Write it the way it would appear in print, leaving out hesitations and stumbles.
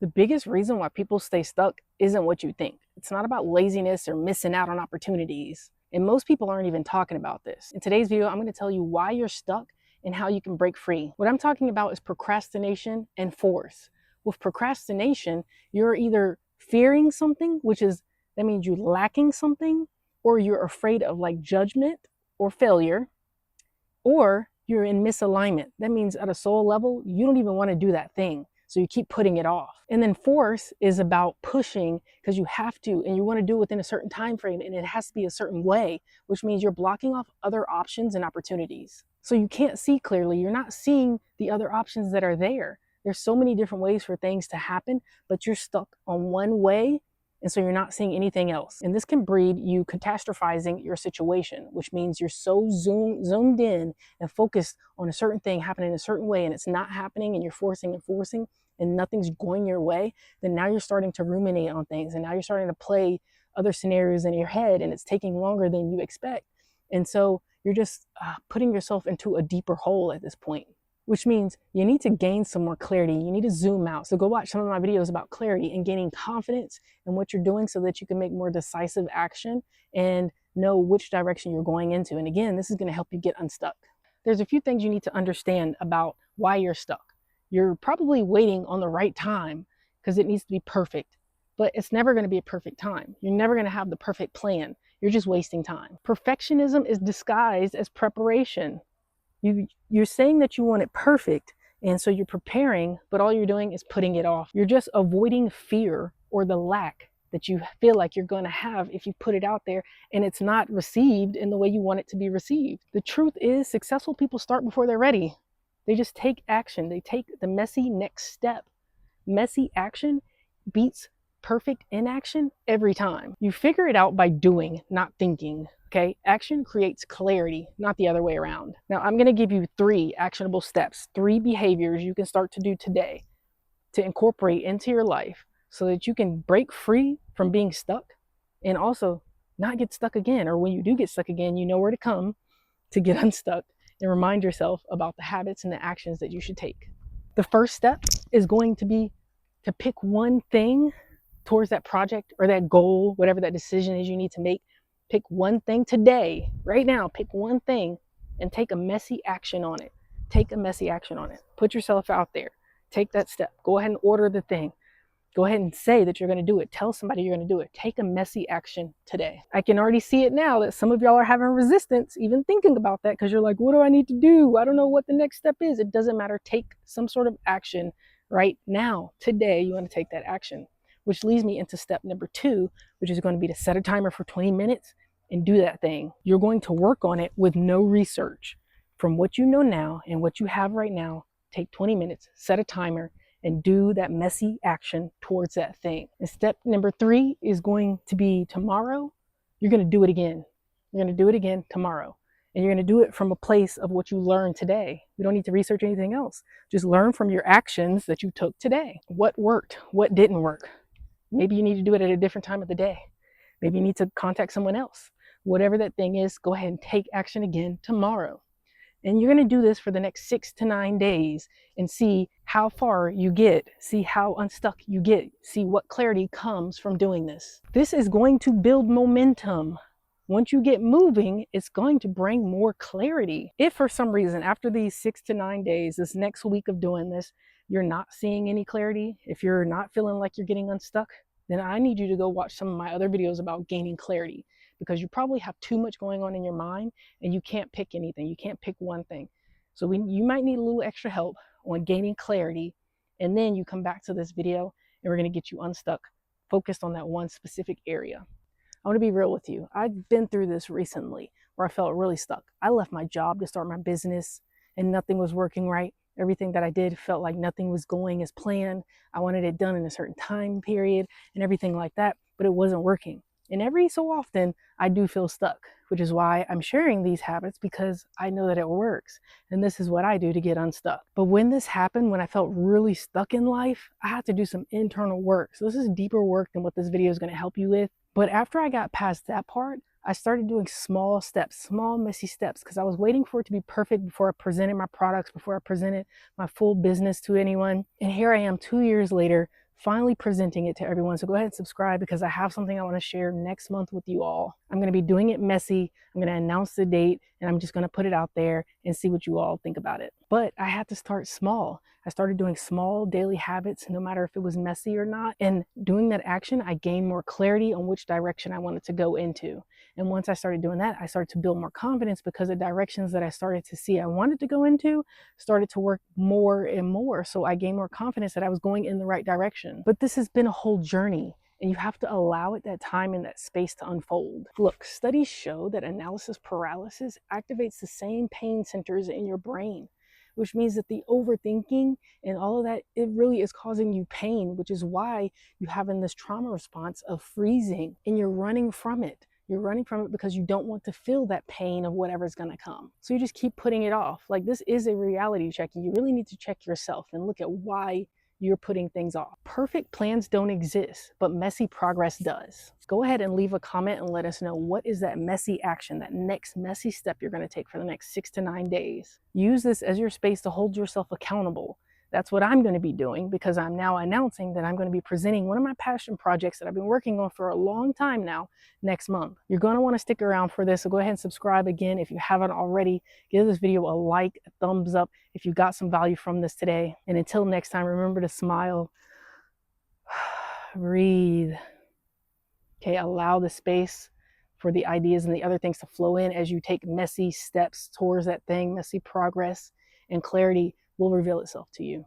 The biggest reason why people stay stuck isn't what you think. It's not about laziness or missing out on opportunities. And most people aren't even talking about this. In today's video, I'm going to tell you why you're stuck and how you can break free. What I'm talking about is procrastination and force. With procrastination, you're either fearing something, that means you're lacking something, or you're afraid of like judgment or failure, or you're in misalignment. That means at a soul level, you don't even want to do that thing. So you keep putting it off. And then force is about pushing because you have to, and you want to do it within a certain time frame, and it has to be a certain way, which means you're blocking off other options and opportunities. So you can't see clearly. You're not seeing the other options that are there. There's so many different ways for things to happen, but you're stuck on one way. And so you're not seeing anything else. And this can breed you catastrophizing your situation, which means you're so zoomed in and focused on a certain thing happening in a certain way, and it's not happening, and you're forcing and nothing's going your way. Then now you're starting to ruminate on things, and now you're starting to play other scenarios in your head, and it's taking longer than you expect. And so you're just putting yourself into a deeper hole at this point, which means you need to gain some more clarity. You need to zoom out. So go watch some of my videos about clarity and gaining confidence in what you're doing so that you can make more decisive action and know which direction you're going into. And again, this is going to help you get unstuck. There's a few things you need to understand about why you're stuck. You're probably waiting on the right time because it needs to be perfect, but it's never going to be a perfect time. You're never going to have the perfect plan. You're just wasting time. Perfectionism is disguised as preparation. You're saying that you want it perfect, and so you're preparing, but all you're doing is putting it off. You're just avoiding fear or the lack that you feel like you're going to have if you put it out there and it's not received in the way you want it to be received. The truth is, successful people start before they're ready. They just take action. They take the messy next step. Messy action beats perfect inaction every time. You figure it out by doing, not thinking. Okay, action creates clarity, not the other way around. Now, I'm going to give you 3 actionable steps, 3 behaviors you can start to do today to incorporate into your life so that you can break free from being stuck and also not get stuck again. Or when you do get stuck again, you know where to come to get unstuck and remind yourself about the habits and the actions that you should take. The first step is going to be to pick one thing towards that project or that goal, whatever that decision is you need to make. Pick one thing today, right now, pick one thing and take a messy action on it. Take a messy action on it. Put yourself out there. Take that step. Go ahead and order the thing. Go ahead and say that you're going to do it. Tell somebody you're going to do it. Take a messy action today. I can already see it now that some of y'all are having resistance even thinking about that because you're like, what do I need to do? I don't know what the next step is. It doesn't matter. Take some sort of action right now. Today, you want to take that action. Which leads me into step number 2, which is going to be to set a timer for 20 minutes and do that thing. You're going to work on it with no research. From what you know now and what you have right now, take 20 minutes, set a timer, and do that messy action towards that thing. And step number 3 is going to be tomorrow. You're going to do it again. You're going to do it again tomorrow. And you're going to do it from a place of what you learned today. You don't need to research anything else. Just learn from your actions that you took today. What worked? What didn't work? Maybe you need to do it at a different time of the day. Maybe you need to contact someone else. Whatever that thing is, go ahead and take action again tomorrow. And you're going to do this for the next 6 to 9 days and see how far you get, see how unstuck you get, see what clarity comes from doing this. This is going to build momentum. Once you get moving, it's going to bring more clarity. If for some reason, after these 6 to 9 days, this next week of doing this, you're not seeing any clarity, if you're not feeling like you're getting unstuck, then I need you to go watch some of my other videos about gaining clarity, because you probably have too much going on in your mind and you can't pick anything. You can't pick one thing. So you might need a little extra help on gaining clarity, and then you come back to this video and we're going to get you unstuck, focused on that one specific area. I want to be real with you. I've been through this recently where I felt really stuck. I left my job to start my business and nothing was working right. Everything that I did felt like nothing was going as planned. I wanted it done in a certain time period and everything like that, but it wasn't working. And every so often, I do feel stuck, which is why I'm sharing these habits, because I know that it works. And this is what I do to get unstuck. But when this happened, when I felt really stuck in life, I had to do some internal work. So this is deeper work than what this video is going to help you with. But after I got past that part, I started doing small steps, small messy steps, because I was waiting for it to be perfect before I presented my products, before I presented my full business to anyone. And here I am 2 years later, finally presenting it to everyone. So go ahead and subscribe because I have something I want to share next month with you all. I'm going to be doing it messy. I'm going to announce the date and I'm just going to put it out there and see what you all think about it. But I had to start small. I started doing small daily habits, no matter if it was messy or not. And doing that action, I gained more clarity on which direction I wanted to go into. And once I started doing that, I started to build more confidence because the directions that I started to see I wanted to go into started to work more and more. So I gained more confidence that I was going in the right direction. But this has been a whole journey, and you have to allow it that time and that space to unfold. Look, studies show that analysis paralysis activates the same pain centers in your brain, which means that the overthinking and all of that, it really is causing you pain, which is why you have in this trauma response of freezing and you're running from it. You're running from it because you don't want to feel that pain of whatever's going to come. So you just keep putting it off. Like, this is a reality check. You really need to check yourself and look at why you're putting things off. Perfect plans don't exist, but messy progress does. Go ahead and leave a comment and let us know, what is that messy action, that next messy step you're going to take for the next 6 to 9 days. Use this as your space to hold yourself accountable. That's what I'm going to be doing, because I'm now announcing that I'm going to be presenting one of my passion projects that I've been working on for a long time now next month. You're going to want to stick around for this, so go ahead and subscribe again if you haven't already. Give this video a like, a thumbs up if you got some value from this today. And until next time, remember to smile, breathe. Okay, allow the space for the ideas and the other things to flow in as you take messy steps towards that thing. Messy progress and clarity will reveal itself to you.